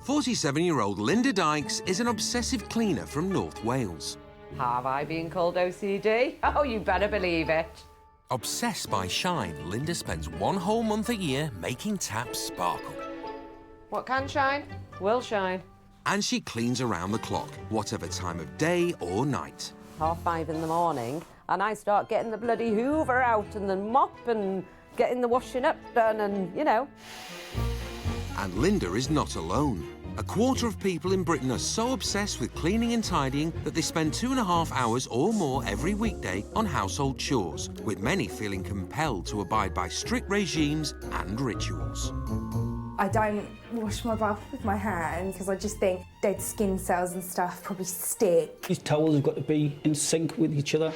47-year-old Linda Dykes is an obsessive cleaner from North Wales. Have I been called OCD? Oh, you better believe it. Obsessed by shine, Linda spends one whole month a year making taps sparkle. What can shine, will shine. And she cleans around the clock, whatever time of day or night. 5:30 in the morning, and I start getting the bloody Hoover out and the mop and getting the washing up done and, you know. And Linda is not alone. A quarter of people in Britain are so obsessed with cleaning and tidying that they spend 2.5 hours or more every weekday on household chores, with many feeling compelled to abide by strict regimes and rituals. I don't wash my bath with my hands because I just think dead skin cells and stuff probably stick. These towels have got to be in sync with each other.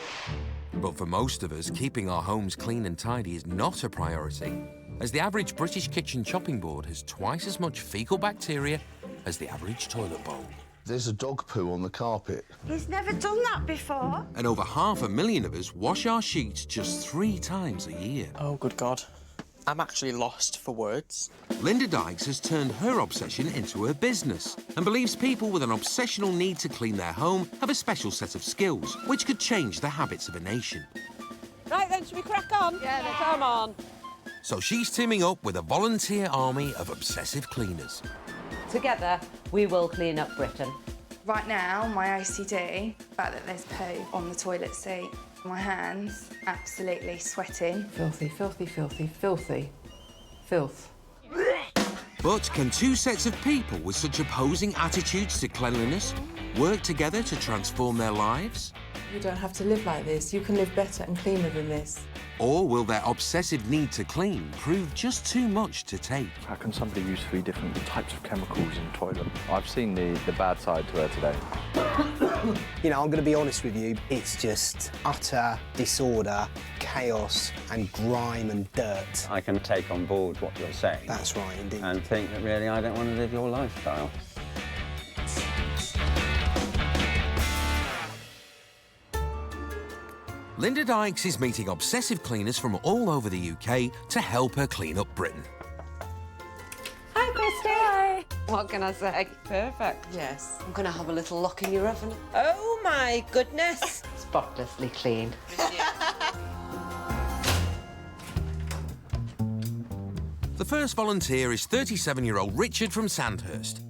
But for most of us, keeping our homes clean and tidy is not a priority, as the average British kitchen chopping board has twice as much fecal bacteria as the average toilet bowl. There's a dog poo on the carpet. He's never done that before. And over 500,000 of us wash our sheets just 3 times a year. Oh, good God. I'm actually lost for words. Linda Dykes has turned her obsession into her business and believes people with an obsessional need to clean their home have a special set of skills which could change the habits of a nation. Right then, should we crack on? Yeah, then come on. So she's teaming up with a volunteer army of obsessive cleaners. Together, we will clean up Britain. Right now, my OCD, the fact that there's poo on the toilet seat, my hands absolutely sweating. Filthy, filthy, filthy, filthy. Filth. But can two sets of people with such opposing attitudes to cleanliness work together to transform their lives? You don't have to live like this. You can live better and cleaner than this. Or will their obsessive need to clean prove just too much to take? How can somebody use 3 different types of chemicals in the toilet? I've seen the bad side to her today. You know, I'm going to be honest with you, it's just utter disorder, chaos and grime and dirt. I can take on board what you're saying. That's right, indeed. And think that really I don't want to live your lifestyle. Linda Dykes is meeting obsessive cleaners from all over the UK to help her clean up Britain. Hi, Christy. Hi. What can I say? Perfect. Yes. I'm going to have a little look in your oven. Oh, my goodness. Spotlessly clean. The first volunteer is 37-year-old Richard from Sandhurst.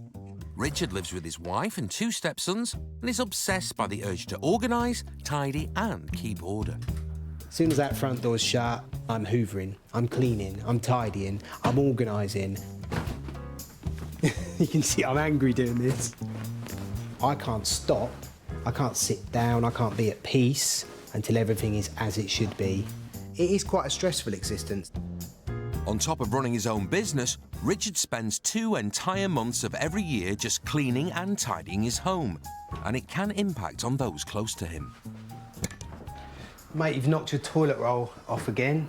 Richard lives with his wife and 2 stepsons and is obsessed by the urge to organise, tidy and keep order. As soon as that front door's shut, I'm hoovering, I'm cleaning, I'm tidying, I'm organising. You can see I'm angry doing this. I can't stop, I can't sit down, I can't be at peace until everything is as it should be. It is quite a stressful existence. On top of running his own business, Richard spends 2 entire months of every year just cleaning and tidying his home, and it can impact on those close to him. Mate, you've knocked your toilet roll off again.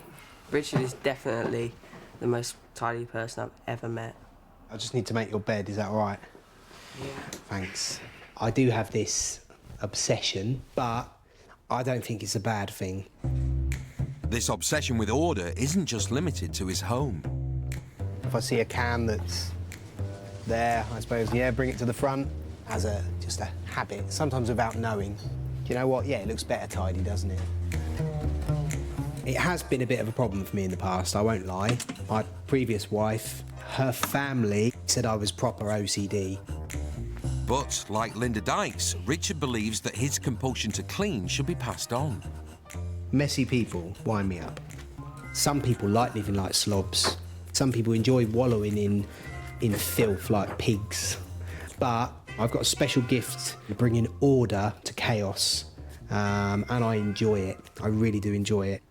Richard is definitely the most tidy person I've ever met. I just need to make your bed, is that all right? Yeah. Thanks. I do have this obsession, but I don't think it's a bad thing. This obsession with order isn't just limited to his home. If I see a can that's there, I suppose, yeah, bring it to the front as just a habit, sometimes without knowing. Do you know what? Yeah, it looks better tidy, doesn't it? It has been a bit of a problem for me in the past, I won't lie. My previous wife, her family said I was proper OCD. But, like Linda Dykes, Richard believes that his compulsion to clean should be passed on. Messy people wind me up. Some people like living like slobs. Some people enjoy wallowing in filth like pigs. But I've got a special gift of bringing order to chaos, and I enjoy it. I really do enjoy it.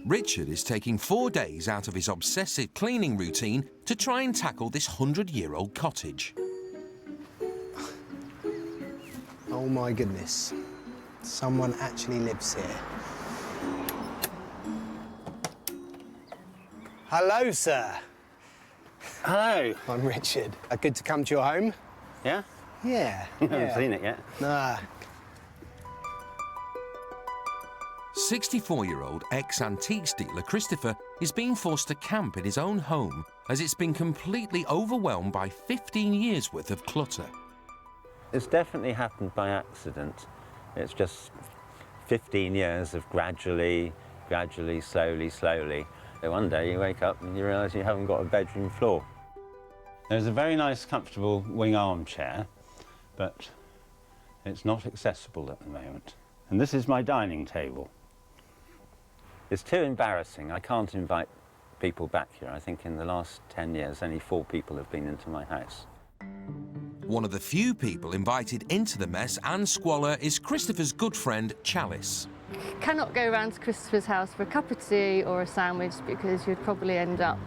Richard is taking 4 days out of his obsessive cleaning routine to try and tackle this 100-year-old cottage. Oh my goodness, someone actually lives here. Hello, sir. Hello. I'm Richard. Good to come to your home. Yeah? Yeah. I haven't seen it yet. Nah. 64-year-old ex-antiques dealer Christopher is being forced to camp in his own home as it's been completely overwhelmed by 15 years' worth of clutter. It's definitely happened by accident. It's just 15 years of gradually, slowly. So one day you wake up and you realise you haven't got a bedroom floor. There's a very nice, comfortable wing armchair, but it's not accessible at the moment. And this is my dining table. It's too embarrassing. I can't invite people back here. I think in the last 10 years, only 4 people have been into my house. One of the few people invited into the mess and squalor is Christopher's good friend, Chalice. Cannot go round to Christopher's house for a cup of tea or a sandwich because you'd probably end up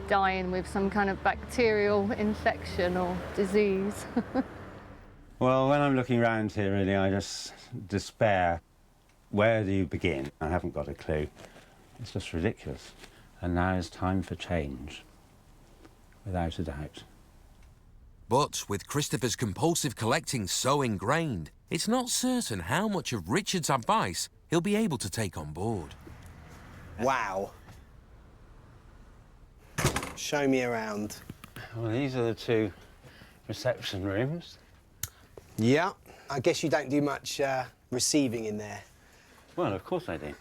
dying with some kind of bacterial infection or disease. Well, when I'm looking around here, really, I just despair. Where do you begin? I haven't got a clue. It's just ridiculous. And now is time for change, without a doubt. But with Christopher's compulsive collecting so ingrained, it's not certain how much of Richard's advice he'll be able to take on board. Wow. Show me around. Well, these are the 2 reception rooms. Yeah. I guess you don't do much receiving in there. Well, of course I do.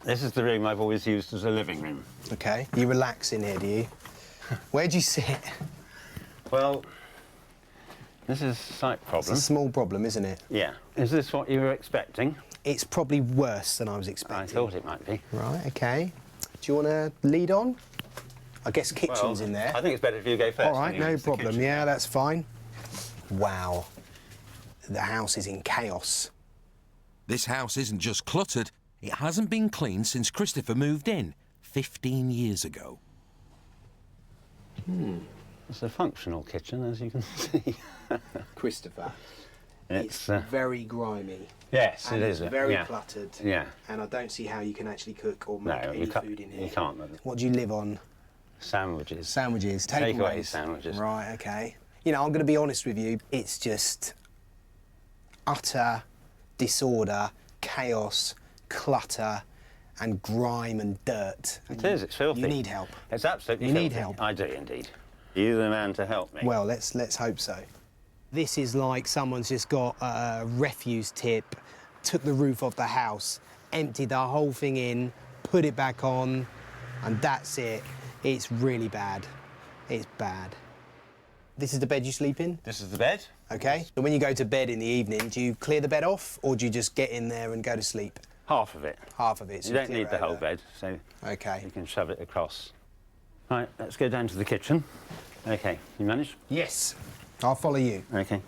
This is the room I've always used as a living room. OK. You relax in here, do you? Where do you sit? Well, this is a slight problem. It's a small problem, isn't it? Yeah. Is this what you were expecting? It's probably worse than I was expecting. I thought it might be. Right, OK. Do you want to lead on? I guess kitchen's in there. I think it's better if you go first. All right, no problem. Yeah, that's fine. Wow. The house is in chaos. This house isn't just cluttered, it hasn't been cleaned since Christopher moved in 15 years ago. It's a functional kitchen, as you can see. Christopher, It's very grimy. Yes, and it is. It's very yeah. cluttered. Yeah. And I don't see how you can actually cook or make any food in here. You can't. What do you live on? Sandwiches. Sandwiches. Takeaway sandwiches. Right, OK. You know, I'm going to be honest with you. It's just utter disorder, chaos, clutter, and grime and dirt. It is. It's filthy. You need help. It's absolutely You filthy. need help. I do indeed. You're the man to help me. Well, let's hope so. This is like someone's just got a refuse tip, took the roof off the house, emptied the whole thing in, put it back on, and that's it. It's really bad. It's bad. This is the bed you sleep in? This is the bed. OK. And when you go to bed in the evening, do you clear the bed off, or do you just get in there and go to sleep? Half of it. Half of it. So You don't clear need it the whole over. bed, so OK. you can shove it across. Right, let's go down to the kitchen. OK, you manage? Yes. I'll follow you. OK.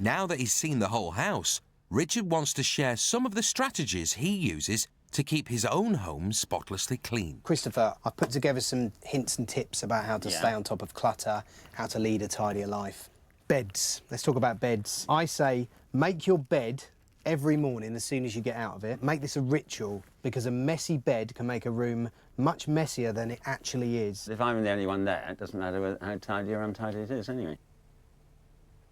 Now that he's seen the whole house, Richard wants to share some of the strategies he uses to keep his own home spotlessly clean. Christopher, I've put together some hints and tips about how to stay on top of clutter, how to lead a tidier life. Beds. Let's talk about beds. I say make your bed every morning as soon as you get out of it. Make this a ritual, because a messy bed can make a room much messier than it actually is. If I'm the only one there, it doesn't matter how tidy or untidy it is anyway.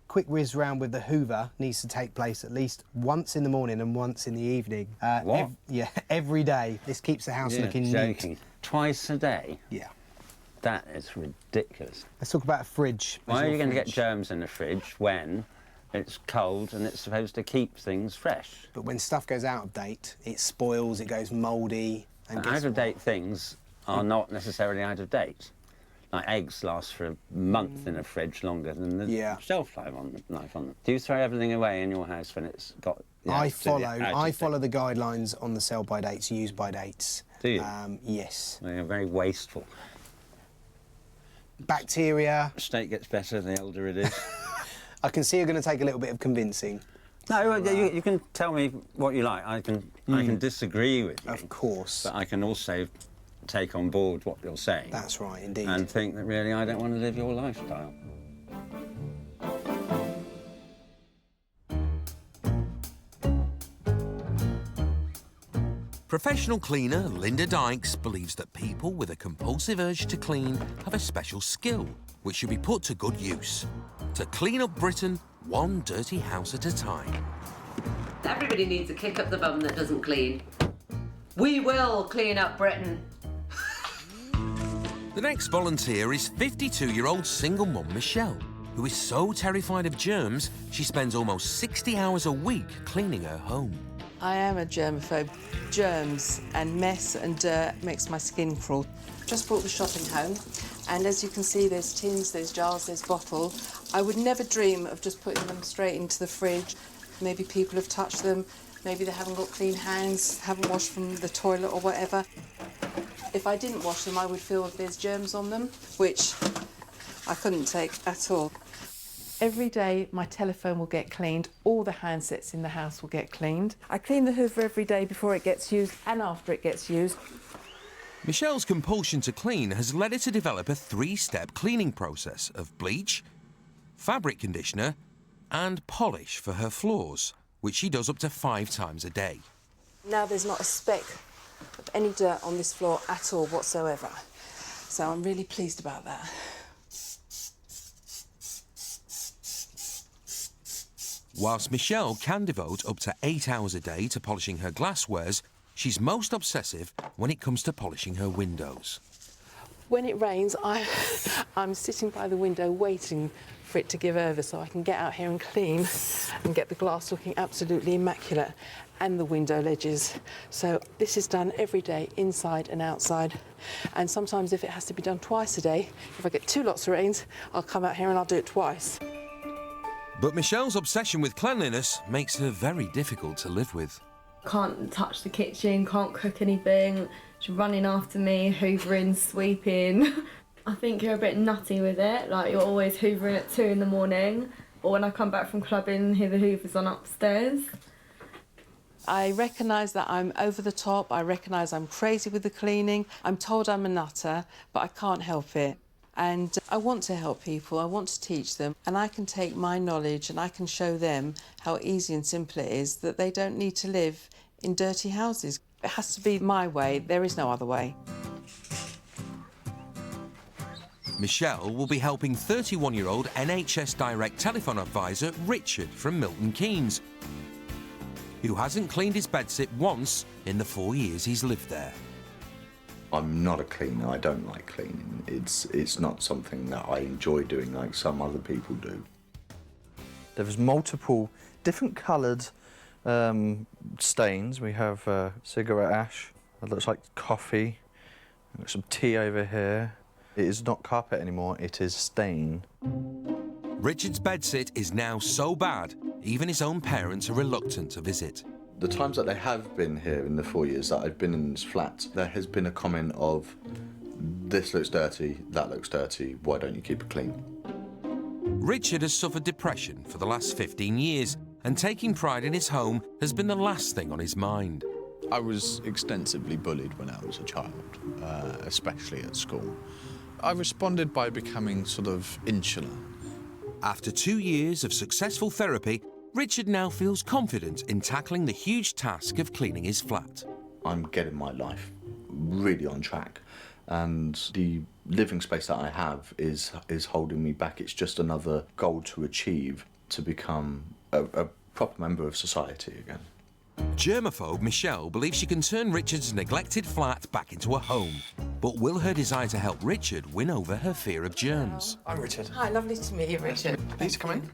Quick whiz round with the Hoover needs to take place at least once in the morning and once in the evening. What? Yeah, every day. This keeps the house looking joking. neat. Twice a day? Yeah. That is ridiculous. Let's talk about a fridge. Why are you going to get germs in the fridge when it's cold and it's supposed to keep things fresh? But when stuff goes out of date, it spoils, it goes mouldy. And guess Out-of-date things are not necessarily out of date. Like eggs last for a month in a fridge longer than the shelf life on them. Do you throw everything away in your house when it's got... I follow the guidelines on the sell by dates, use by dates. Do you? Yes. They're very wasteful. Bacteria. State gets better the older it is. I can see you're going to take a little bit of convincing. No, you can tell me what you like. I can disagree with you. Of course. But I can also take on board what you're saying. That's right, indeed. And think that really I don't want to live your lifestyle. Professional cleaner Linda Dykes believes that people with a compulsive urge to clean have a special skill which should be put to good use. To clean up Britain, one dirty house at a time. Everybody needs a kick up the bum that doesn't clean. We will clean up Britain. The next volunteer is 52-year-old single mum Michelle, who is so terrified of germs, she spends almost 60 hours a week cleaning her home. I am a germaphobe. Germs and mess and dirt makes my skin crawl. Just brought the shopping home, and as you can see, there's tins, there's jars, there's bottles. I would never dream of just putting them straight into the fridge. Maybe people have touched them, maybe they haven't got clean hands, haven't washed from the toilet or whatever. If I didn't wash them, I would feel that there's germs on them, which I couldn't take at all. Every day, my telephone will get cleaned, all the handsets in the house will get cleaned. I clean the Hoover every day before it gets used and after it gets used. Michelle's compulsion to clean has led her to develop a 3-step cleaning process of bleach, fabric conditioner and polish for her floors, which she does up to 5 times a day. Now there's not a speck of any dirt on this floor at all whatsoever. So I'm really pleased about that. Whilst Michelle can devote up to 8 hours a day to polishing her glasswares, she's most obsessive when it comes to polishing her windows. When it rains, I'm sitting by the window waiting for it to give over so I can get out here and clean and get the glass looking absolutely immaculate and the window ledges. So this is done every day, inside and outside. And sometimes if it has to be done twice a day, if I get 2 lots of rains, I'll come out here and I'll do it twice. But Michelle's obsession with cleanliness makes her very difficult to live with. Can't touch the kitchen, can't cook anything. She's running after me, hoovering, sweeping. I think you're a bit nutty with it, like you're always hoovering at 2 in the morning, or when I come back from clubbing, hear the hoovers on upstairs. I recognise that I'm over the top, I recognise I'm crazy with the cleaning, I'm told I'm a nutter, but I can't help it. And I want to help people, I want to teach them, and I can take my knowledge and I can show them how easy and simple it is that they don't need to live in dirty houses. It has to be my way, there is no other way. Michelle will be helping 31-year-old NHS Direct telephone advisor Richard from Milton Keynes, who hasn't cleaned his bedsit once in the 4 years he's lived there. I'm not a cleaner, I don't like cleaning. It's not something that I enjoy doing like some other people do. There's multiple different coloured stains. We have cigarette ash, that looks like coffee, we've got some tea over here. It is not carpet anymore, it is stain. Richard's bedsit is now so bad, even his own parents are reluctant to visit. The times that they have been here in the 4 years that I've been in this flat, there has been a comment of, this looks dirty, that looks dirty, why don't you keep it clean? Richard has suffered depression for the last 15 years, and taking pride in his home has been the last thing on his mind. I was extensively bullied when I was a child, especially at school. I responded by becoming sort of insular. After 2 years of successful therapy, Richard now feels confident in tackling the huge task of cleaning his flat. I'm getting my life really on track, and the living space that I have is holding me back. It's just another goal to achieve to become a proper member of society again. Germaphobe Michelle believes she can turn Richard's neglected flat back into a home. But will her desire to help Richard win over her fear of germs? I'm Richard. Hi, lovely to meet you, Richard. Please come in.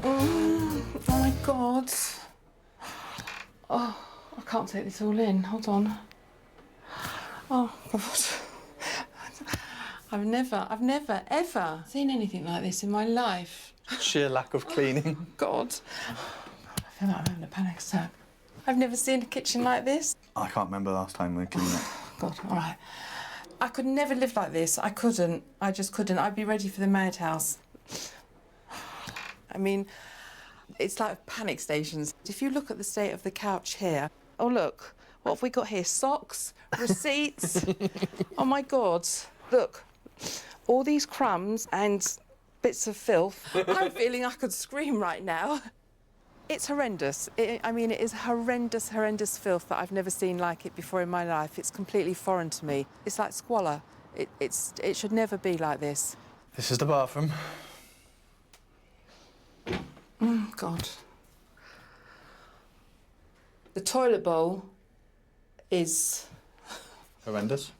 Oh my God. Oh, I can't take this all in. Hold on. Oh, God. I've never, ever seen anything like this in my life. Sheer lack of cleaning. God. I feel like I'm having a panic attack. I've never seen a kitchen like this. I can't remember the last time we cleaned it. God, all right. I could never live like this. I couldn't. I just couldn't. I'd be ready for the madhouse. I mean, it's like panic stations. If you look at the state of the couch here, oh, look, what have we got here? Socks, receipts. Oh, my God. Look, all these crumbs and bits of filth. I'm feeling I could scream right now. It's horrendous. I mean, it is horrendous, horrendous filth that I've never seen like it before in my life. It's completely foreign to me. It's like squalor. It should never be like this. This is the bathroom. God. The toilet bowl is horrendous.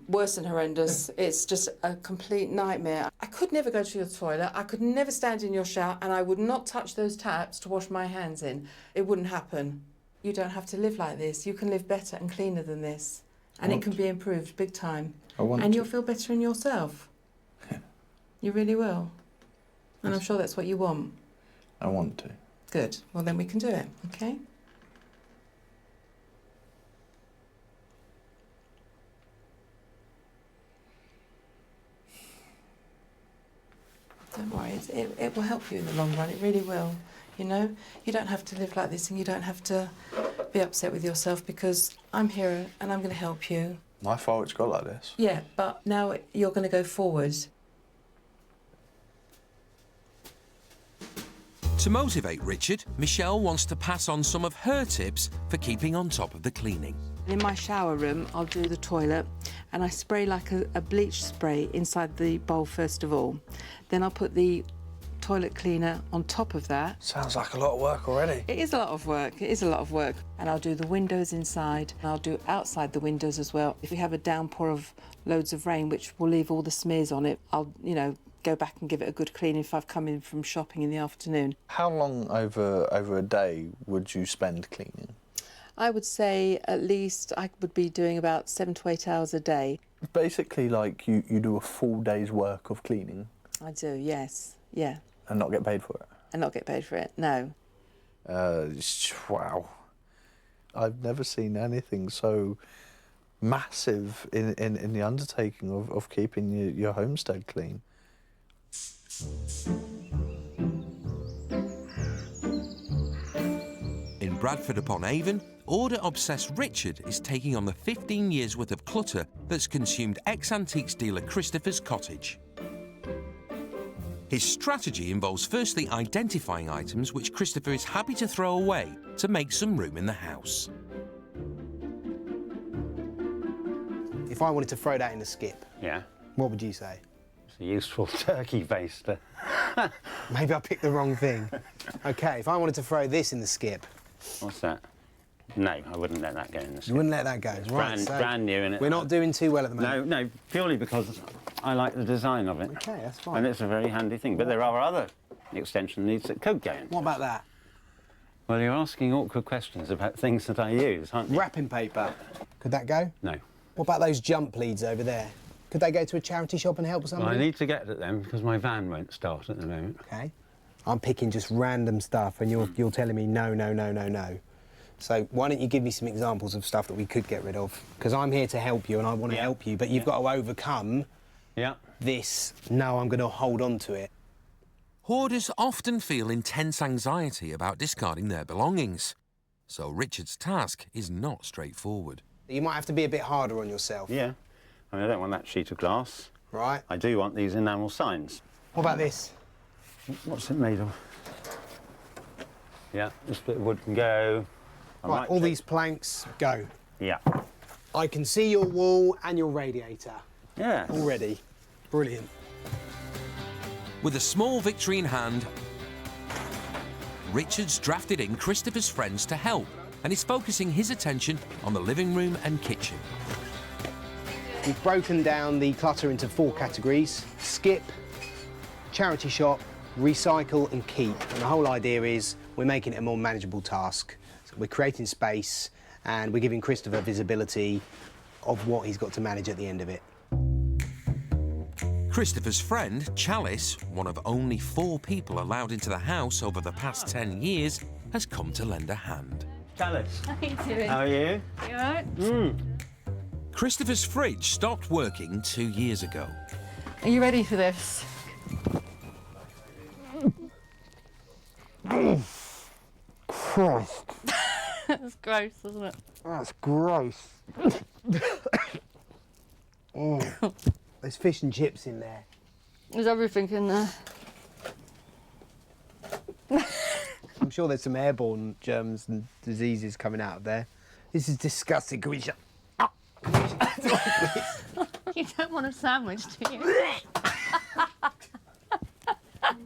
Worse than horrendous. It's just a complete nightmare. I could never go to your toilet, I could never stand in your shower, and I would not touch those taps to wash my hands in. It wouldn't happen. You don't have to live like this. You can live better and cleaner than this. And it can be improved big time. And you'll feel better in yourself. You really will. And I'm sure that's what you want. I want to. Good. Well, then we can do it, okay? Don't worry, it will help you in the long run, it really will. You know, you don't have to live like this and you don't have to be upset with yourself because I'm here and I'm going to help you. My fault it's got like this. Yeah, but now you're going to go forward. To motivate Richard, Michelle wants to pass on some of her tips for keeping on top of the cleaning. In my shower room, I'll do the toilet and I spray like a bleach spray inside the bowl first of all. Then I'll put the toilet cleaner on top of that. Sounds like a lot of work already. It is a lot of work, it is a lot of work. And I'll do the windows inside and I'll do outside the windows as well. If we have a downpour of loads of rain, which will leave all the smears on it, I'll, you know, go back and give it a good clean if I've come in from shopping in the afternoon. How long over a day would you spend cleaning? I would say at least I would be doing about 7 to 8 hours a day. Basically, like, you do a full day's work of cleaning? I do, yes, yeah. And not get paid for it? And not get paid for it, no. Wow. I've never seen anything so massive in the undertaking of keeping your homestead clean. In Bradford-upon-Avon, order-obsessed Richard is taking on the 15 years' worth of clutter that's consumed ex-antiques dealer Christopher's cottage. His strategy involves firstly identifying items which Christopher is happy to throw away to make some room in the house. If I wanted to throw that in the skip, Yeah. what would you say? It's a useful turkey baster. Maybe I picked the wrong thing. OK, if I wanted to throw this in the skip. What's that? No, I wouldn't let that go in the skip. You wouldn't let that go, right? Brand new, innit? We're not doing too well at the moment. No, purely because I like the design of it. OK, that's fine. And it's a very handy thing. But there are other extension needs that could go in. What about that? Well, you're asking awkward questions about things that I use, aren't you? Wrapping paper. Could that go? No. What about those jump leads over there? Could they go to a charity shop and help somebody? Well, I need to get at them because my van won't start at the moment. OK. I'm picking just random stuff and you're telling me no, no, no, no, no. So why don't you give me some examples of stuff that we could get rid of? Because I'm here to help you and I want to help you, but you've got to overcome this, no, I'm going to hold on to it. Hoarders often feel intense anxiety about discarding their belongings, so Richard's task is not straightforward. You might have to be a bit harder on yourself. Yeah. I mean, I don't want that sheet of glass. Right. I do want these enamel signs. What about this? What's it made of? Yeah, this bit of wood can go. Right, all these planks, go. Yeah. I can see your wall and your radiator. Yeah. Already. Brilliant. With a small victory in hand, Richard's drafted in Christopher's friends to help and is focusing his attention on the living room and kitchen. We've broken down the clutter into 4 categories: skip, charity shop, recycle and keep. And the whole idea is we're making it a more manageable task. So we're creating space and we're giving Christopher visibility of what he's got to manage at the end of it. Christopher's friend, Chalice, one of only 4 people allowed into the house over the past 10 years, has come to lend a hand. Chalice. How you doing? How are you? You all right? Christopher's fridge stopped working 2 years ago. Are you ready for this? Christ. That's gross, isn't it? That's gross. There's fish and chips in there. There's everything in there. I'm sure there's some airborne germs and diseases coming out of there. This is disgusting. Can we shut... You don't want a sandwich, do you?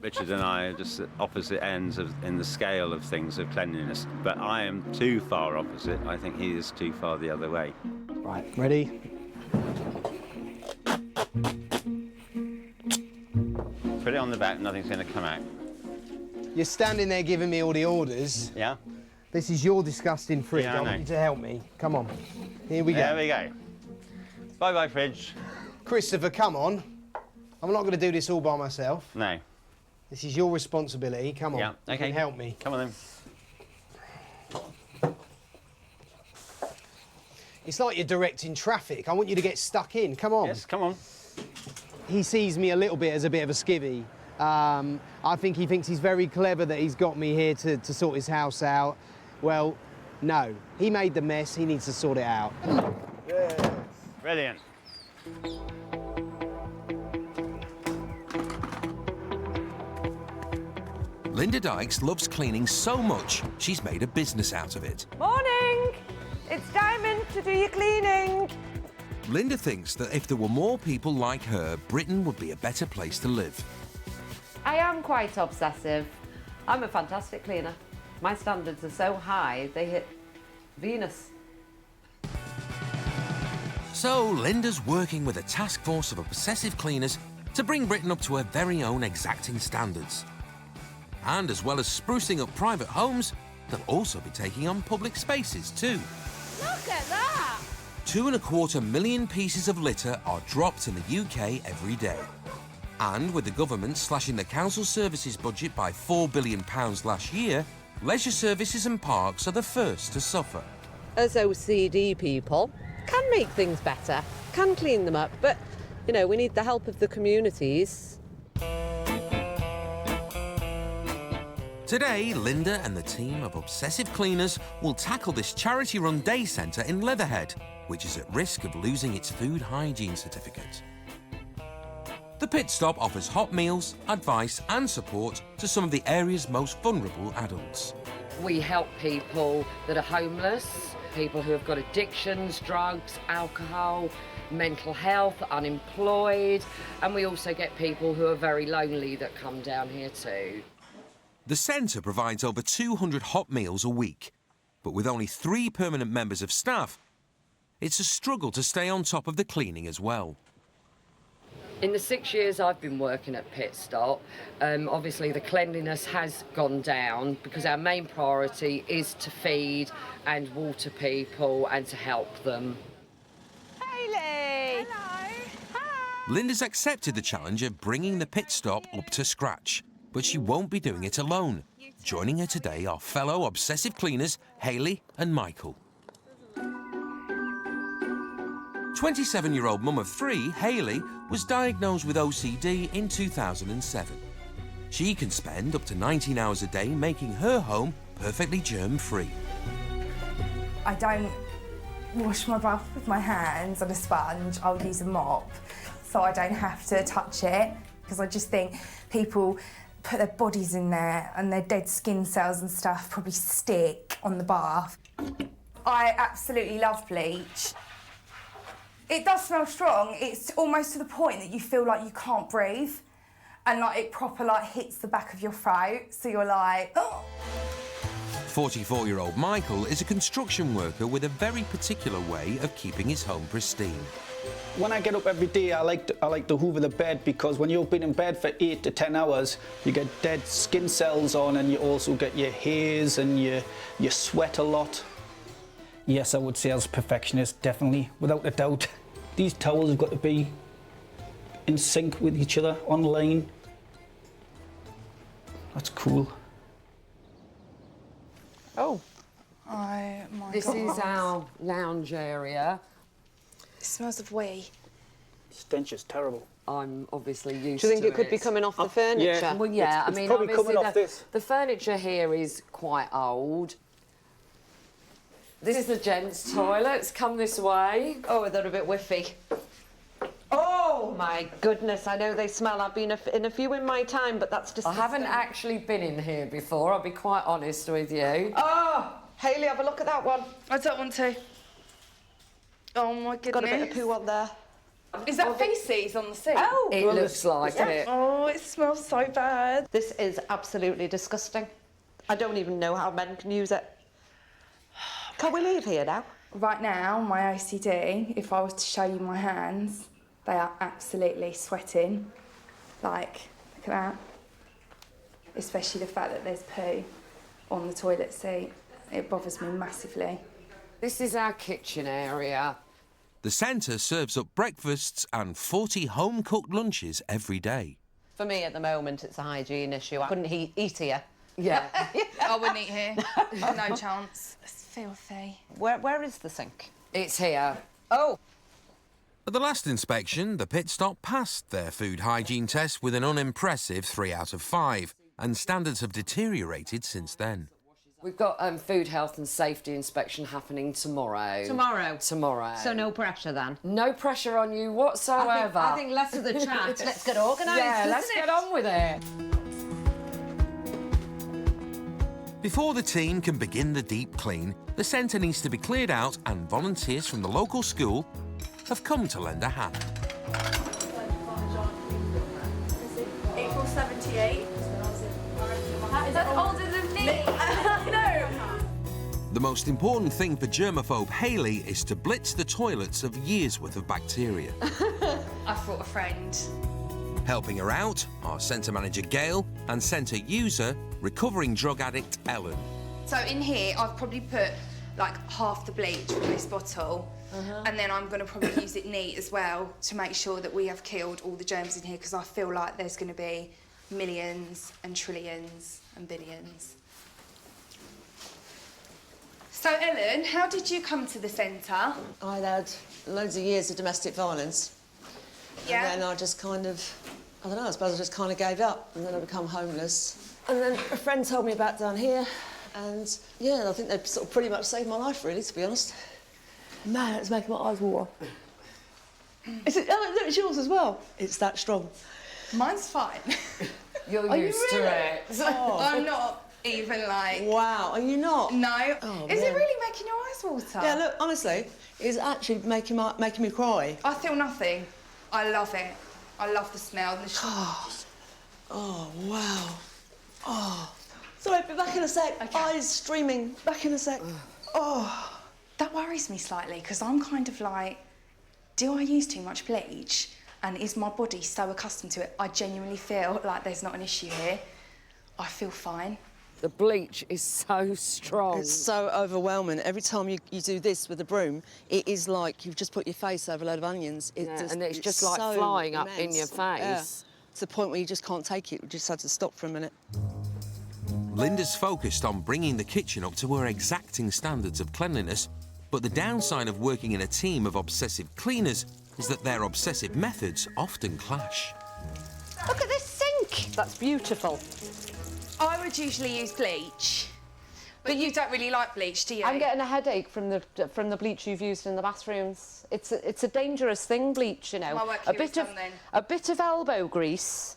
Richard and I are just at opposite ends in the scale of things of cleanliness, but I am too far opposite. I think he is too far the other way. Right, ready? Put it on the back, nothing's going to come out. You're standing there giving me all the orders. Yeah? This is your disgusting fridge. Yeah, I I want know. you to help me. Come on. Here we go. There we go. Bye-bye, fridge. Christopher, come on. I'm not going to do this all by myself. No. This is your responsibility. Come on. Yeah, You okay. can help me. Come on then. It's like you're directing traffic. I want you to get stuck in. Come on. Yes, come on. He sees me a little bit as a bit of a skivvy. I think he thinks he's very clever that he's got me here to sort his house out. Well, no. He made the mess. He needs to sort it out. Yes. Brilliant. Linda Dykes loves cleaning so much, she's made a business out of it. Morning! It's Diamond to do your cleaning. Linda thinks that if there were more people like her, Britain would be a better place to live. I am quite obsessive. I'm a fantastic cleaner. My standards are so high, they hit Venus. So Linda's working with a task force of obsessive cleaners to bring Britain up to her very own exacting standards. And as well as sprucing up private homes, they'll also be taking on public spaces too. Look at that! 2.25 million pieces of litter are dropped in the UK every day. And with the government slashing the council services budget by £4 billion last year, leisure services and parks are the first to suffer. As OCD people, can make things better, can clean them up, but, you know, we need the help of the communities. Today, Linda and the team of Obsessive Cleaners will tackle this charity-run day centre in Leatherhead, which is at risk of losing its food hygiene certificate. The pit stop offers hot meals, advice and support to some of the area's most vulnerable adults. We help people that are homeless, people who have got addictions, drugs, alcohol, mental health, unemployed, and we also get people who are very lonely that come down here too. The centre provides over 200 hot meals a week, but with only 3 permanent members of staff, it's a struggle to stay on top of the cleaning as well. In the 6 years I've been working at Pit Stop, obviously the cleanliness has gone down because our main priority is to feed and water people and to help them. Hayley! Hello! Hi! Linda's accepted the challenge of bringing the pit stop up to scratch, but she won't be doing it alone. Joining her today are fellow obsessive cleaners Hayley and Michael. 27-year-old mum of 3, Hayley, was diagnosed with OCD in 2007. She can spend up to 19 hours a day making her home perfectly germ-free. I don't wash my bath with my hands on a sponge. I'll use a mop so I don't have to touch it, because I just think people put their bodies in there and their dead skin cells and stuff probably stick on the bath. I absolutely love bleach. It does smell strong. It's almost to the point that you feel like you can't breathe, and like it proper like hits the back of your throat, so you're like, oh. 44-year-old Michael is a construction worker with a very particular way of keeping his home pristine. When I get up every day, I like to hoover the bed, because when you've been in bed for 8 to 10 hours, you get dead skin cells on, and you also get your hairs and you sweat a lot. Yes, I would say as a perfectionist, definitely, without a doubt. These towels have got to be in sync with each other, on line. That's cool. Oh. Oh my This God. is our lounge area. It smells of wee. Stench is terrible. I'm obviously used Do you think to it could be coming off the furniture? yeah. Well, yeah, It's I mean, probably obviously coming off this. the furniture here is quite old. This is the gents' toilets. Come this way. Oh, they're a bit whiffy. Oh my goodness! I know they smell. I've been in a few in my time, but that's disgusting. I haven't actually been in here before. I'll be quite honest with you. Oh, Hayley, have a look at that one. I don't want to. Oh my goodness. Got a bit of poo on there. Is that faeces on the sink? Oh, it looks like it. Oh, it smells so bad. This is absolutely disgusting. I don't even know how men can use it. Can we leave here now? Right now, my OCD, if I was to show you my hands, they are absolutely sweating. Like, look at that. Especially the fact that there's poo on the toilet seat. It bothers me massively. This is our kitchen area. The centre serves up breakfasts and 40 home-cooked lunches every day. For me, at the moment, it's a hygiene issue. I couldn't eat here. Yeah. I wouldn't eat here. No chance. It's filthy. Where is the sink? It's here. Oh. At the last inspection, the pit stop passed their food hygiene test with an unimpressive 3 out of 5, and standards have deteriorated since then. We've got food health and safety inspection happening tomorrow. Tomorrow? Tomorrow. So no pressure then? No pressure on you whatsoever. I think less of the chat. Let's get organised, Yeah, let's get on with it. Before the team can begin the deep clean, the centre needs to be cleared out and volunteers from the local school have come to lend a hand. April 78. That's older than me. No. The most important thing for germaphobe Hayley is to blitz the toilets of years' worth of bacteria. I've brought a friend. Helping her out are centre manager Gail and centre user, recovering drug addict Ellen. So in here, I've probably put like half the bleach from this bottle, and then I'm going to probably use it neat as well to make sure that we have killed all the germs in here, because I feel like there's going to be millions and trillions and billions. So Ellen, how did you come to the centre? I'd had loads of years of domestic violence. Yeah. And then I just kind of, I don't know, I suppose I just kind of gave up, and then I become homeless. And then a friend told me about down here, and yeah, I think they've sort of pretty much saved my life, really, to be honest. Man, it's making my eyes water. Is it? Oh, look, it's yours as well. It's that strong. Mine's fine. You're Are you used really? to it. Oh. I'm not even like... Wow, are you not? No. Oh, Is it man. really making your eyes water? Yeah, look, honestly, it's actually making me cry. I feel nothing. I love it. I love the smell. And the Oh, wow. Oh. Sorry, be back in a sec. Okay. Eyes streaming. Back in a sec. Oh. That worries me slightly, because I'm kind of like, do I use too much bleach? And is my body so accustomed to it? I genuinely feel like there's not an issue here. I feel fine. The bleach is so strong. It's so overwhelming. Every time you do this with a broom, it is like you've just put your face over a load of onions. And it's just like so flying up in immense. your face. Yeah. To the point where you just can't take it. We just had to stop for a minute. Linda's focused on bringing the kitchen up to her exacting standards of cleanliness, but the downside of working in a team of obsessive cleaners is that their obsessive methods often clash. Look at this sink. That's beautiful. I would usually use bleach, but you don't really like bleach, do you? I'm getting a headache from the bleach you've used in the bathrooms. It's a dangerous thing, bleach, you know. My work a here bit is of done then. a bit of elbow grease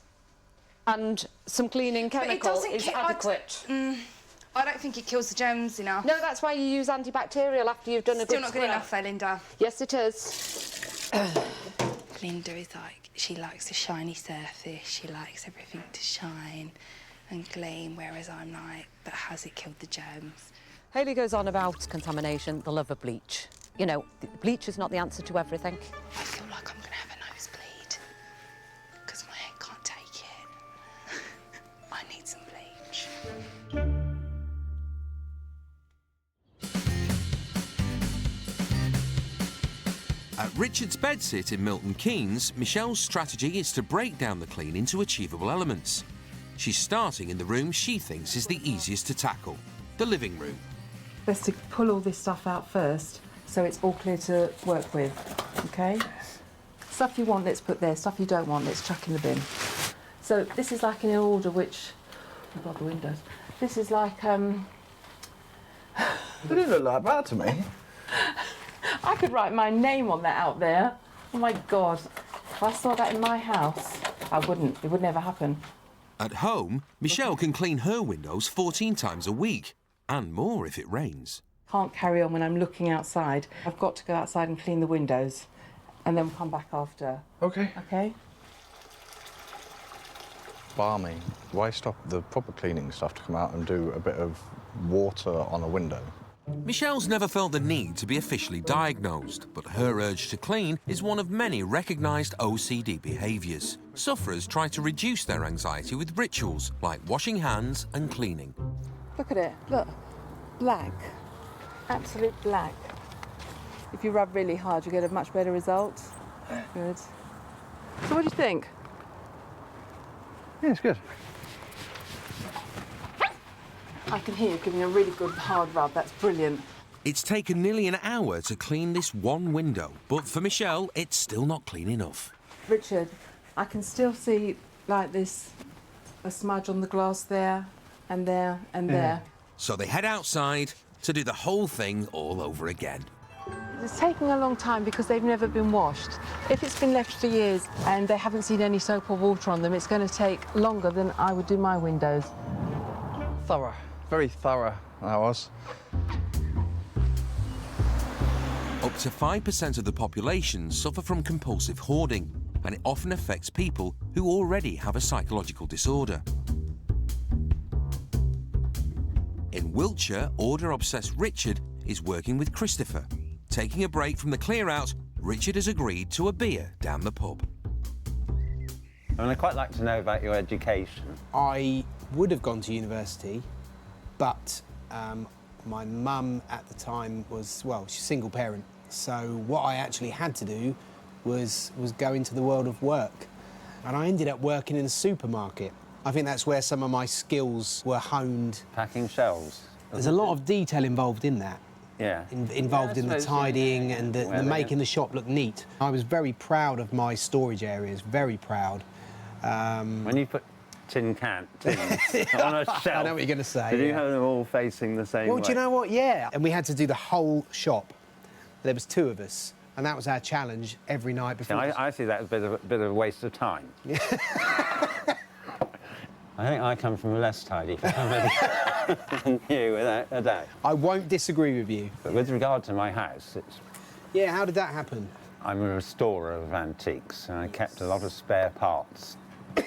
and some cleaning But it chemical doesn't is adequate. I don't think it kills the germs enough. No, that's why you use antibacterial after you've done a Still good not good scrub. enough though, Linda. Yes, it is. Linda is like, she likes a shiny surface, she likes everything to shine and gleam, whereas I'm like, but has it killed the germs? Hayley goes on about contamination, the love of bleach. You know, bleach is not the answer to everything. I feel like I'm going to have a nosebleed because my head can't take it. I need some bleach. At Richard's Bedsit in Milton Keynes, Michelle's strategy is to break down the clean into achievable elements. She's starting in the room she thinks is the easiest to tackle, the living room. Best to pull all this stuff out first, so it's all clear to work with, OK? Stuff you want, let's put there. Stuff you don't want, let's chuck in the bin. So this is like in order which... I've got the windows. This is like, It didn't look like that to me. I could write my name on that out there. Oh, my God. If I saw that in my house, I wouldn't. It would never happen. At home, Michelle can clean her windows 14 times a week, and more if it rains. Can't carry on when I'm looking outside. I've got to go outside and clean the windows. and then we'll come back after. Okay. Okay? Balmy. Why stop the proper cleaning stuff to come out and do a bit of water on a window? Michelle's never felt the need to be officially diagnosed, but her urge to clean is one of many recognised OCD behaviours. Sufferers try to reduce their anxiety with rituals like washing hands and cleaning. Look at it, look. Black. Absolute black. If you rub really hard, you get a much better result. Good. So what do you think? Yeah, it's good. I can hear you giving a really good hard rub. That's brilliant. It's taken nearly an hour to clean this one window, but for Michelle, it's still not clean enough. Richard, I can still see, like this, a smudge on the glass there, and there, and there. So they head outside to do the whole thing all over again. It's taking a long time because they've never been washed. If it's been left for years and they haven't seen any soap or water on them, it's going to take longer than I would do my windows. Thorough. Very thorough, that was. Up to 5% of the population suffer from compulsive hoarding, and it often affects people who already have a psychological disorder. In Wiltshire, order-obsessed Richard is working with Christopher. Taking a break from the clear-out, Richard has agreed to a beer down the pub. I'd quite like to know about your education. I would have gone to university, but my mum at the time was, well, she's a single parent. So what I actually had to do was go into the world of work. And I ended up working in a supermarket. I think that's where some of my skills were honed. Packing shelves. There's a lot of detail involved in that. Yeah. Involved in the tidying and the making the shop look neat. I was very proud of my storage areas, very proud. When you put tins on a shelf, I know what you're going to say. Did you have them all facing the same way? Well, do you know what? Yeah. And we had to do the whole shop. There was 2 of us, and that was our challenge every night before. Yeah, I see that as a bit of a waste of time. I think I come from a less tidy family than you, without a doubt. I won't disagree with you. But with regard to my house, it's... Yeah, how did that happen? I'm a restorer of antiques, and I kept a lot of spare parts.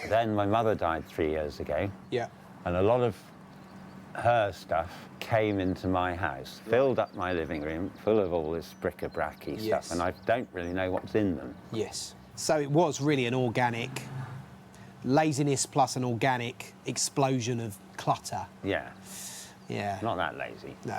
Then my mother died 3 years ago. Yeah. And a lot of her stuff came into my house, filled up my living room, full of all this bric-a-brac-y stuff, and I don't really know what's in them. Yes. So it was really an organic laziness plus an organic explosion of clutter. Yeah. Yeah. Not that lazy. No.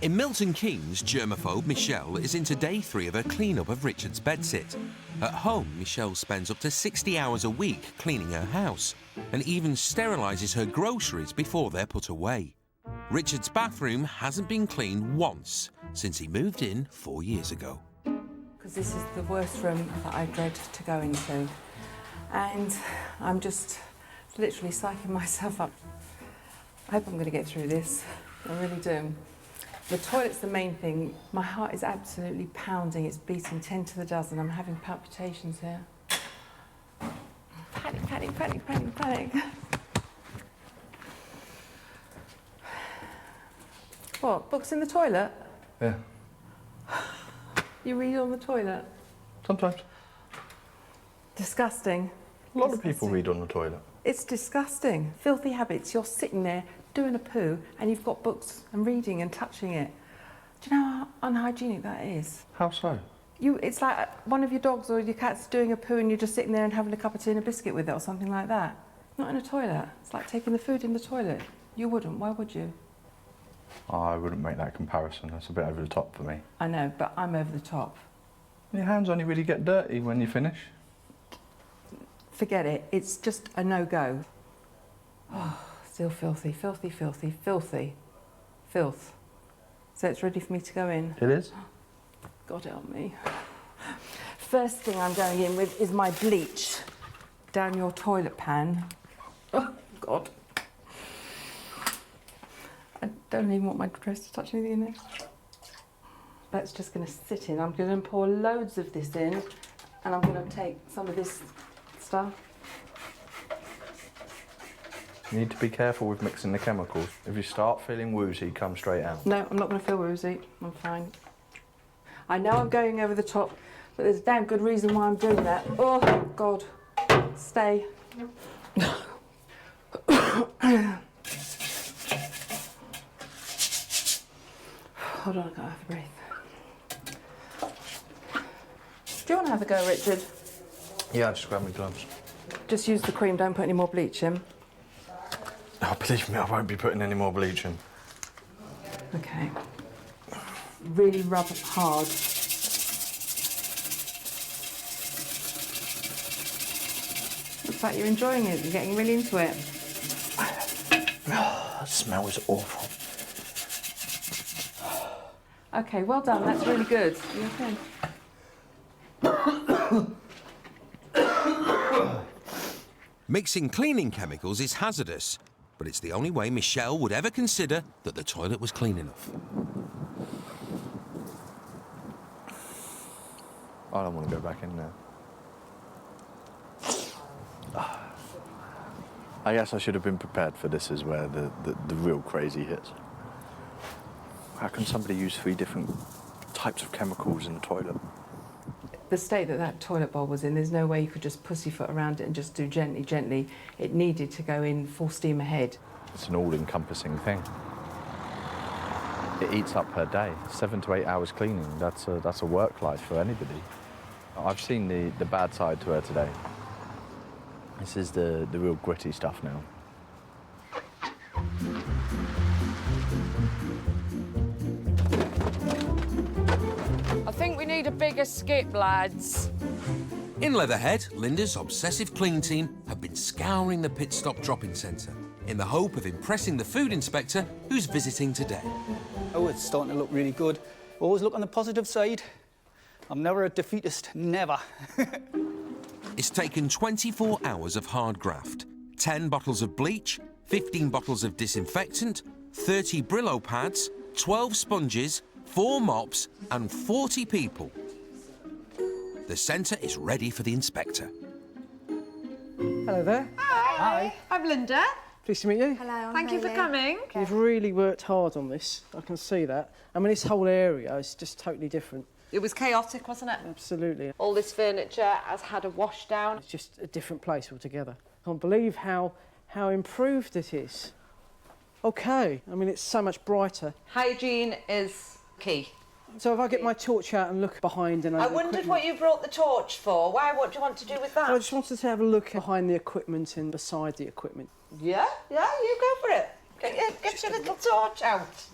In Milton Keynes, germaphobe Michelle is into day 3 of her clean-up of Richard's bedsit. At home, Michelle spends up to 60 hours a week cleaning her house and even sterilises her groceries before they're put away. Richard's bathroom hasn't been cleaned once since he moved in 4 years ago. Because this is the worst room that I dread to go into. And I'm just literally psyching myself up. I hope I'm going to get through this. I really do. The toilet's the main thing. My heart is absolutely pounding. It's beating 10 to the dozen. I'm having palpitations here. Panic, panic, panic, panic, panic. What, books in the toilet? Yeah. You read on the toilet? Sometimes. Disgusting. A lot of people read on the toilet. It's disgusting. Filthy habits. You're sitting there doing a poo and you've got books and reading and touching it. Do you know how unhygienic that is? How so? It's like one of your dogs or your cat's doing a poo and you're just sitting there and having a cup of tea and a biscuit with it or something like that. Not in a toilet. It's like taking the food in the toilet. You wouldn't. Why would you? I wouldn't make that comparison. That's a bit over the top for me. I know, but I'm over the top. Your hands only really get dirty when you finish. Forget it. It's just a no-go. Oh, still filthy, filthy, filthy, filthy. Filth. So it's ready for me to go in? It is. God help me. First thing I'm going in with is my bleach. Down your toilet pan. Oh, God. I don't even want my dress to touch anything in there. That's just going to sit in. I'm going to pour loads of this in and I'm going to take some of this stuff. You need to be careful with mixing the chemicals. If you start feeling woozy, come straight out. No, I'm not going to feel woozy. I'm fine. I know I'm going over the top, but there's a damn good reason why I'm doing that. Oh, God. Stay. Hold on, I've got to have a breath. Do you want to have a go, Richard? Yeah, I'll just grab my gloves. Just use the cream, don't put any more bleach in. Oh, believe me, I won't be putting any more bleach in. Okay. Really rub hard. Looks like you're enjoying it. You're getting really into it. Oh, the smell is awful. Okay, well done. That's really good. You okay? Mixing cleaning chemicals is hazardous, but it's the only way Michelle would ever consider that the toilet was clean enough. I don't want to go back in there. I guess I should have been prepared for this is where the real crazy hits. How can somebody use 3 different types of chemicals in the toilet? The state that that toilet bowl was in, there's no way you could just pussyfoot around it and just do gently, gently. It needed to go in full steam ahead. It's an all-encompassing thing. It eats up her day. 7 to 8 hours cleaning, that's a work life for anybody. I've seen the bad side to her today. This is the real gritty stuff now. I think we need a bigger skip, lads. In Leatherhead, Linda's Obsessive Clean team have been scouring the pit stop drop-in centre in the hope of impressing the food inspector who's visiting today. Oh, it's starting to look really good. Always look on the positive side. I'm never a defeatist, never. It's taken 24 hours of hard graft, 10 bottles of bleach, 15 bottles of disinfectant, 30 Brillo pads, 12 sponges, 4 mops and 40 people. The centre is ready for the inspector. Hello there. Hi. I'm Linda. Pleased to meet you. Hello. Thank you for coming. You've really worked hard on this. I can see that. I mean, this whole area is just totally different. It was chaotic, wasn't it? Absolutely. All this furniture has had a wash down. It's just a different place altogether. I can't believe how improved it is. Okay, I mean, it's so much brighter. Hygiene is key. So if I get my torch out and look behind and I wondered what you brought the torch for. Why? What do you want to do with that? I just wanted to have a look behind the equipment and beside the equipment. Yeah, you go for it. Get your little torch out.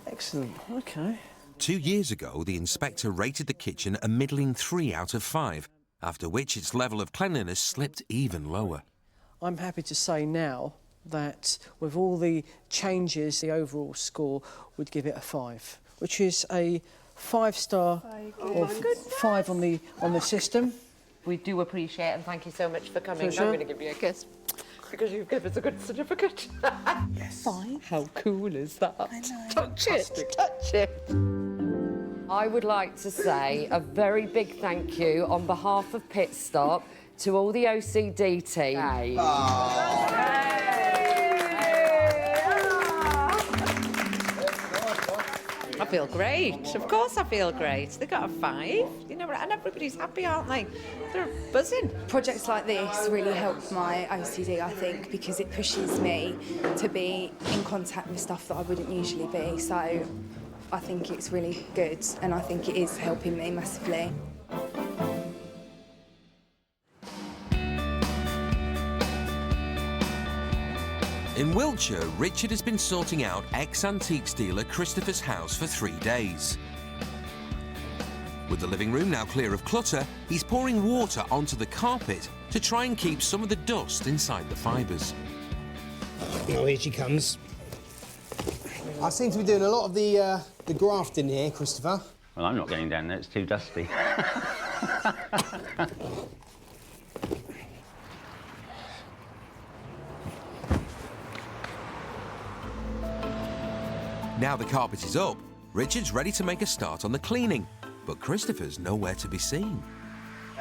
Excellent, okay. 2 years ago, the inspector rated the kitchen a middling 3 out of 5, after which its level of cleanliness slipped even lower. I'm happy to say now that with all the changes, the overall score would give it a 5, which is a 5-star or 5 on the system. We do appreciate it and thank you so much for coming. Pleasure. I'm going to give you a kiss because you've given us a good certificate. Yes. 5? How cool is that? I know. Touch it, touch it. I would like to say a very big thank you on behalf of Pit Stop to all the OCD team. I feel great. Of course I feel great. They got a 5, you know, and everybody's happy, aren't they? They're buzzing. Projects like this really help my OCD, I think, because it pushes me to be in contact with stuff that I wouldn't usually be. So I think it's really good, and I think it is helping me massively. In Wiltshire, Richard has been sorting out ex-antiques dealer Christopher's house for 3 days. With the living room now clear of clutter, he's pouring water onto the carpet to try and keep some of the dust inside the fibres. Oh, here she comes. I seem to be doing a lot of the grafting here, Christopher. Well, I'm not going down there, it's too dusty. Now the carpet is up, Richard's ready to make a start on the cleaning, but Christopher's nowhere to be seen.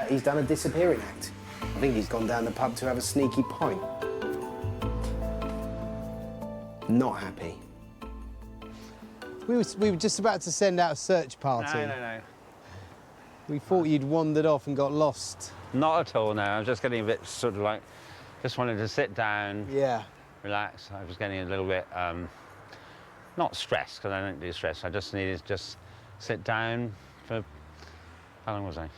He's done a disappearing act. I think he's gone down the pub to have a sneaky pint. Not happy. We were just about to send out a search party. No. We thought you'd wandered off and got lost. Not at all, no. I'm just getting a bit sort of like, just wanted to sit down. Yeah. Relax. I was getting a little bit, not stressed, because I don't do stress. I just needed to just sit down for, how long was I?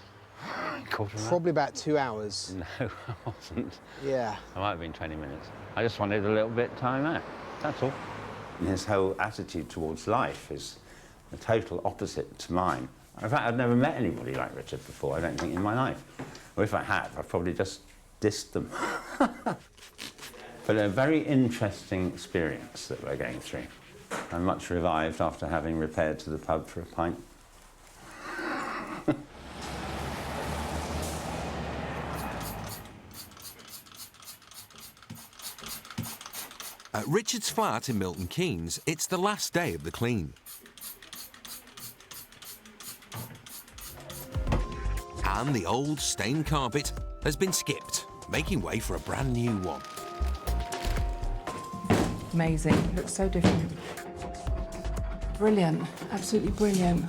Quarter of an hour? Probably about 2 hours. No, I wasn't. Yeah. I might have been 20 minutes. I just wanted a little bit of time out, that's all. And his whole attitude towards life is the total opposite to mine. In fact, I've never met anybody like Richard before, I don't think, in my life. Or if I had, I've probably just dissed them. But a very interesting experience that we're going through. I'm much revived after having repaired to the pub for a pint. At Richard's flat in Milton Keynes, it's the last day of the clean. And the old stained carpet has been skipped, making way for a brand new one. Amazing. It looks so different. Brilliant. Absolutely brilliant.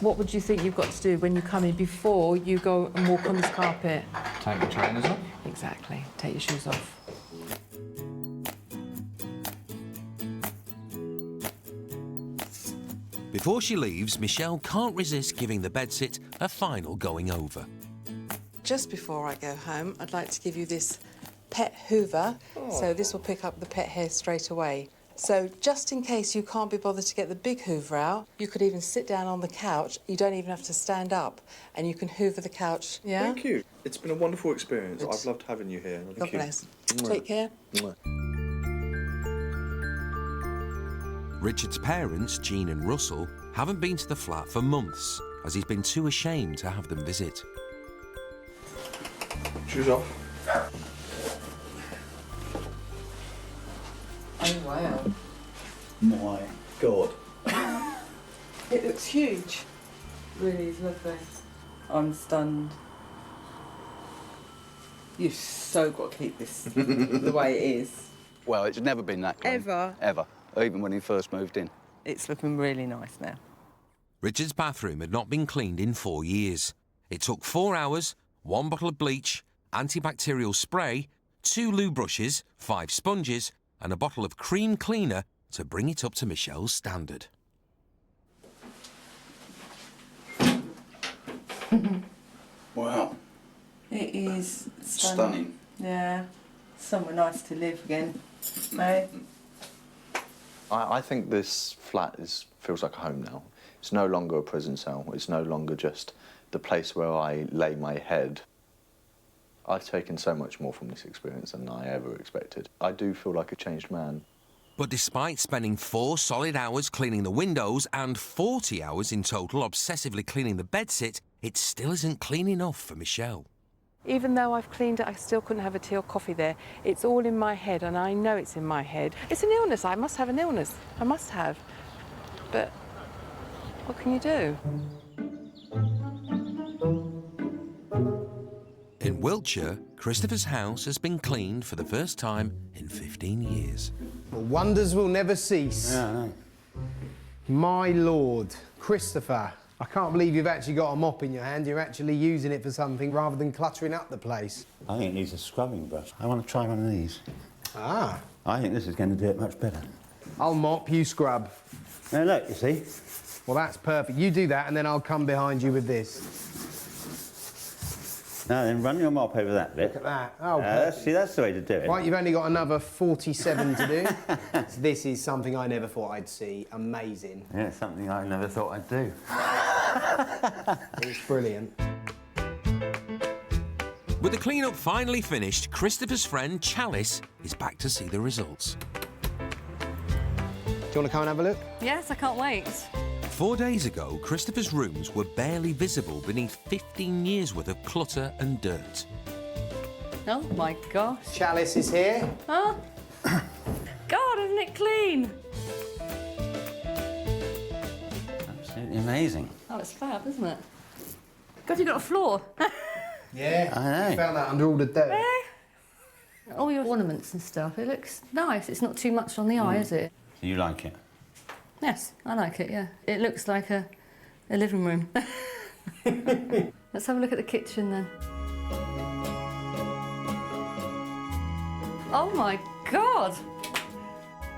What would you think you've got to do when you come in before you go and walk on this carpet? Take the trainers off. Exactly. Take your shoes off. Before she leaves, Michelle can't resist giving the bedsit a final going over. Just before I go home, I'd like to give you this pet hoover. So this will pick up the pet hair straight away. So just in case you can't be bothered to get the big hoover out, you could even sit down on the couch. You don't even have to stand up, and you can hoover the couch. Yeah? Thank you. It's been a wonderful experience. I've loved having you here. God bless. Take care. Richard's parents, Jean and Russell, haven't been to the flat for months, as he's been too ashamed to have them visit. Shoes off. Oh, wow. My God. It looks huge. Really is lovely. I'm stunned. You've so got to keep this the way it is. Well, it's never been that clean. Ever? Ever. Even when he first moved in. It's looking really nice now. Richard's bathroom had not been cleaned in 4 years. It took 4 hours, 1 bottle of bleach, antibacterial spray, 2 loo brushes, 5 sponges, and a bottle of cream cleaner to bring it up to Michelle's standard. Wow. It is Stunning. Yeah. Somewhere nice to live again. Eh? I think this flat feels like a home now. It's no longer a prison cell. It's no longer just the place where I lay my head. I've taken so much more from this experience than I ever expected. I do feel like a changed man. But despite spending 4 solid hours cleaning the windows and 40 hours in total obsessively cleaning the bedsit, it still isn't clean enough for Michelle. Even though I've cleaned it, I still couldn't have a tea or coffee there. It's all in my head, and I know it's in my head. It's an illness. I must have an illness. I must have. But what can you do? In Wiltshire, Christopher's house has been cleaned for the first time in 15 years. Well, wonders will never cease. Yeah, I know. My lord, Christopher, I can't believe you've actually got a mop in your hand. You're actually using it for something rather than cluttering up the place. I think it needs a scrubbing brush. I want to try one of these. Ah. I think this is going to do it much better. I'll mop, you scrub. Now look, you see? Well, that's perfect. You do that, and then I'll come behind you with this. Now then, run your mop over that bit. Look at that. Oh, perfect. See, that's the way to do it. Right, you've only got another 47 to do. So this is something I never thought I'd see. Amazing. Yeah, it's something I never thought I'd do. It's brilliant. With the clean-up finally finished, Christopher's friend Chalice is back to see the results. Do you want to come and have a look? Yes, I can't wait. 4 days ago, Christopher's rooms were barely visible beneath 15 years' worth of clutter and dirt. Oh my gosh. Chalice is here. Huh? God, isn't it clean? Absolutely amazing. Oh, it's fab, isn't it? God, you've got a floor. Yeah, I know. you found that under all the dirt. All your ornaments and stuff, it looks nice. It's not too much on the eye, is it? You like it? Yes, I like it, yeah. It looks like a living room. Let's have a look at the kitchen then. Oh my God!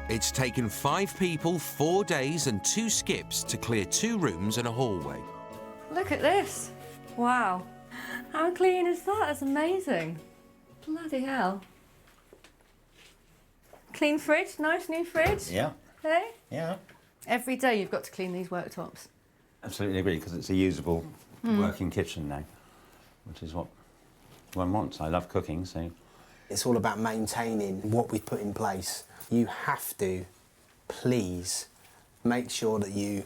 It's taken 5 people, 4 days and 2 skips to clear 2 rooms and a hallway. Look at this. Wow. How clean is that? That's amazing. Bloody hell. Clean fridge, nice new fridge. Yeah. Hey? Yeah. Every day you've got to clean these worktops. Absolutely agree, because it's a usable working kitchen now, which is what one wants. I love cooking, so... It's all about maintaining what we put in place. You have to, please, make sure that you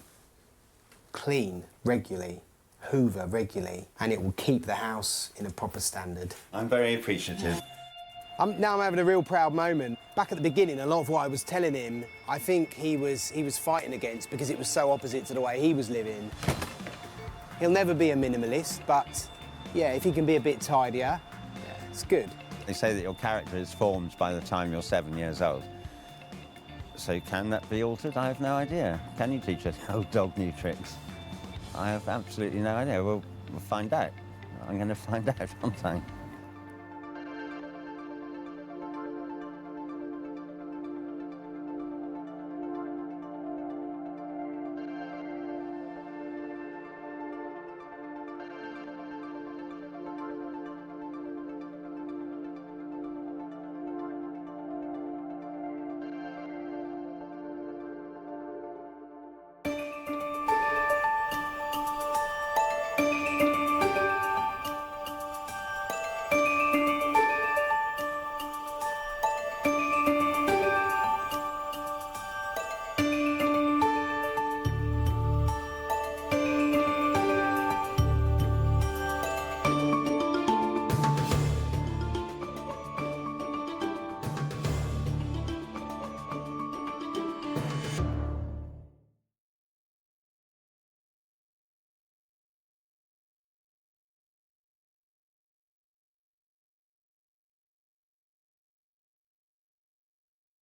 clean regularly, hoover regularly, and it will keep the house in a proper standard. I'm very appreciative. Now I'm having a real proud moment. Back at the beginning, a lot of what I was telling him, I think he was fighting against because it was so opposite to the way he was living. He'll never be a minimalist, but yeah, if he can be a bit tidier, yeah, it's good. They say that your character is formed by the time you're 7 years old. So can that be altered? I have no idea. Can you teach a old dog new tricks? I have absolutely no idea. We'll find out. I'm going to find out, aren't I?